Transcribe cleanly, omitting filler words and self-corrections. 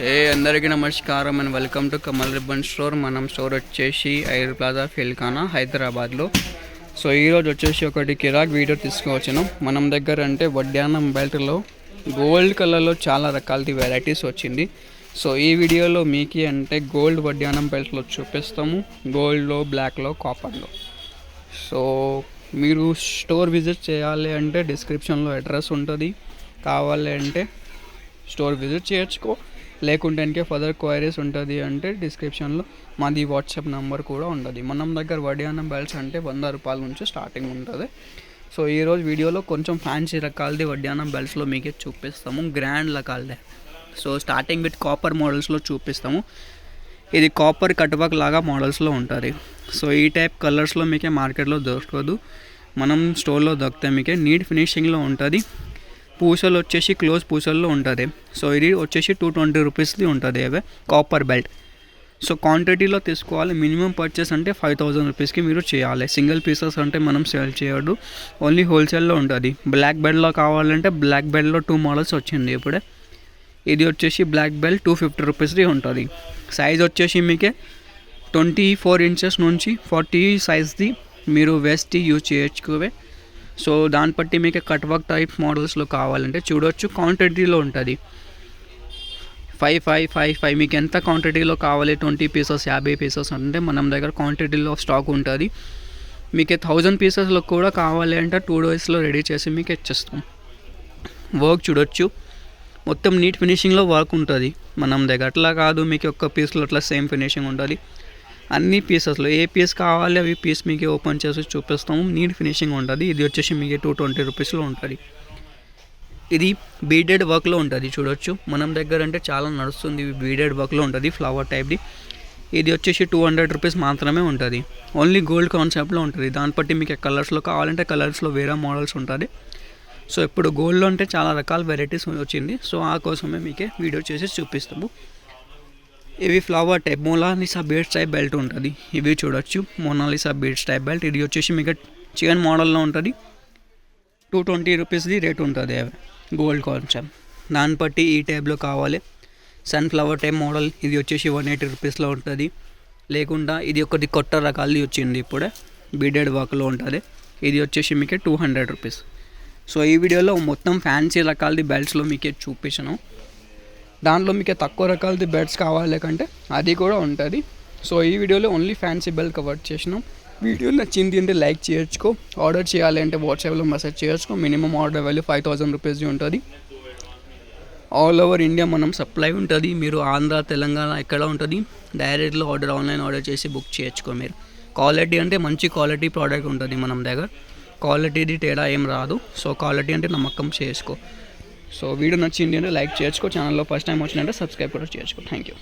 అందరికీ నమస్కారం and welcome to Kamal ribbon store. మనం స్టోర్ వచ్చేసి ఐర్ ప్లాజా ఫిల్ఖానా హైదరాబాద్లో. సో ఈరోజు వచ్చేసి ఒకటి కిరాక్ వీడియో తీసుకువచ్చాను. మనం దగ్గర అంటే వడ్డానం బెల్ట్లో గోల్డ్ కలర్లో చాలా రకాలది వెరైటీస్ వచ్చింది. సో ఈ వీడియోలో మీకు అంటే గోల్డ్ వడ్డానం బెల్ట్లో చూపిస్తాము, గోల్డ్లో, బ్లాక్లో, కాపర్లో. సో మీరు స్టోర్ విజిట్ చేయాలి అంటే డిస్క్రిప్షన్లో అడ్రస్ ఉంటుంది, కావాలి అంటే స్టోర్ విజిట్ చేయొచ్చుకో, లేకుంటే ఇంకే ఫర్దర్ క్వైరీస్ ఉంటుంది అంటే డిస్క్రిప్షన్లో మాది వాట్సాప్ నెంబర్ కూడా ఉంటుంది. మనం దగ్గర వడ్డానం బెల్ట్స్ అంటే 100 రూపాయల నుంచి స్టార్టింగ్ ఉంటుంది. సో ఈరోజు వీడియోలో కొంచెం ఫ్యాన్సీ రకాలది వడ్డానం బెల్ట్స్లో మీకే చూపిస్తాము, గ్రాండ్ రకాలదే. సో స్టార్టింగ్ విత్ కాపర్ మోడల్స్లో చూపిస్తాము. ఇది కాపర్ కట్వర్క్ లాగా మోడల్స్లో ఉంటుంది. సో ఈ టైప్ కలర్స్లో మీకే మార్కెట్లో దొరకదు, మనం స్టోర్లో దొరుకుతాయి. మీకే నీట్ ఫినిషింగ్లో ఉంటుంది. పూసలు వచ్చేసి క్లోజ్ పూసల్లో ఉంటుంది. సో ఇది వచ్చేసి 220 రూపీస్ది ఉంటుంది అవే కాపర్ బెల్ట్. సో క్వాంటిటీలో తీసుకోవాలి. మినిమం పర్చేస్ అంటే 5000 రూపీస్కి మీరు చేయాలి. సింగిల్ పీసెస్ అంటే మనం సేల్ చేయడు, ఓన్లీ హోల్సేల్లో ఉంటుంది. బ్లాక్ బెల్ట్లో కావాలంటే బ్లాక్ బెల్ట్లో 2 మోడల్స్ వచ్చింది ఇప్పుడే. ఇది వచ్చేసి బ్లాక్ బెల్ట్ 250 రూపీస్ది ఉంటుంది. సైజ్ వచ్చేసి మీకే 24 ఇంచెస్ నుంచి 40 సైజ్ది మీరు వెస్ట్ యూజ్ చేయొచ్చుకోవే. సో దాన్ని బట్టి మీకు కట్ వర్క్ టైప్ మోడల్స్లో కావాలంటే చూడవచ్చు. క్వాంటిటీలో ఉంటుంది 5 మీకు ఎంత క్వాంటిటీలో కావాలి, 20 పీసెస్ 50 పీసెస్ అంటే మనం దగ్గర క్వాంటిటీలో స్టాక్ ఉంటుంది. మీకు 1000 పీసెస్లో కూడా కావాలి అంటే 2 డేస్లో రెడీ చేసి మీకు ఇచ్చేస్తాం. వర్క్ చూడొచ్చు, మొత్తం నీట్ ఫినిషింగ్లో వర్క్ ఉంటుంది మనం దగ్గర. అట్లా కాదు మీకు ఒక్క పీస్లో అట్లా సేమ్ ఫినిషింగ్ ఉంటుంది. అన్ని పీసెస్లో ఏ పీస్ కావాలి అవి పీస్ మీకు ఓపెన్ చేసి చూపిస్తాము. నీట్ ఫినిషింగ్ ఉంటుంది. ఇది వచ్చేసి మీకు 220 రూపీస్లో ఉంటుంది. ఇది బీడెడ్ వర్క్లో ఉంటుంది చూడొచ్చు. మనం దగ్గర అంటే చాలా నడుస్తుంది, బీడెడ్ వర్క్లో ఉంటుంది ఫ్లవర్ టైప్ది. ఇది వచ్చేసి 200 రూపీస్ మాత్రమే ఉంటుంది. ఓన్లీ గోల్డ్ కాన్సెప్ట్లో ఉంటుంది. దాన్ని బట్టి మీకు కలర్స్లో కావాలంటే కలర్స్లో వేరే మోడల్స్ ఉంటుంది. సో ఇప్పుడు గోల్డ్లో అంటే చాలా రకాల వెరైటీస్ వచ్చింది. సో ఆ కోసమే మీకే వీడియో చేసి చూపిస్తాము. ఇవి flower type Mona Lisa beads type belt ఉంటుంది. ఇవి చూడొచ్చు, మోనాలిసా బీడ్స్ టైప్ బెల్ట్. ఇది వచ్చేసి మీకు చికెన్ మోడల్లో ఉంటుంది. 220 రూపీస్ది రేట్ ఉంటుంది అవి గోల్డ్ కాన్సెప్ట్. దాన్ని బట్టి ఈ టైప్లో కావాలి. సన్ఫ్లవర్ టైప్ మోడల్ ఇది వచ్చేసి 180 రూపీస్లో ఉంటుంది. లేకుండా ఇది ఒకటి కొత్త రకాలది వచ్చింది ఇప్పుడే, బీడెడ్ వర్క్లో ఉంటుంది. ఇది వచ్చేసి మీకు 200 రూపీస్. సో ఈ వీడియోలో మొత్తం ఫ్యాన్సీ రకాలది బెల్ట్స్లో మీకే చూపించాను. దాంట్లో మీకు తక్కువ రకాలది బెల్ట్స్ కావాలి కంటే అది కూడా ఉంటుంది. సో ఈ వీడియోలో ఓన్లీ ఫ్యాన్సీ బెల్ట్ కవర్ చేసినాం. వీడియో నచ్చింది అంటే లైక్ చేయొచ్చుకో, ఆర్డర్ చేయాలి అంటే వాట్సాప్లో మెసేజ్ చేయొచ్చుకో. మినిమం ఆర్డర్ వాల్యూ 5000 రూపీస్ది ఉంటుంది. ఆల్ ఓవర్ ఇండియా మనం సప్లై ఉంటుంది. మీరు ఆంధ్ర, తెలంగాణ ఎక్కడ ఉంటుంది, డైరెక్ట్లో ఆర్డర్ ఆన్లైన్ ఆర్డర్ చేసి బుక్ చేయొచ్చుకో. మీరు క్వాలిటీ అంటే మంచి క్వాలిటీ ప్రోడక్ట్ ఉంటుంది మనం దగ్గర. క్వాలిటీది తేడా ఏం రాదు. సో క్వాలిటీ అంటే నమ్మకం చేసుకో. సో వీడియో నచ్చింది అంటే లైక్ చేయొచ్చుకో. ఛానల్లో ఫస్ట్ టైం వచ్చిందంటే సబ్స్క్రైబ్ కూడా చేయొచ్చుకో. Thank you.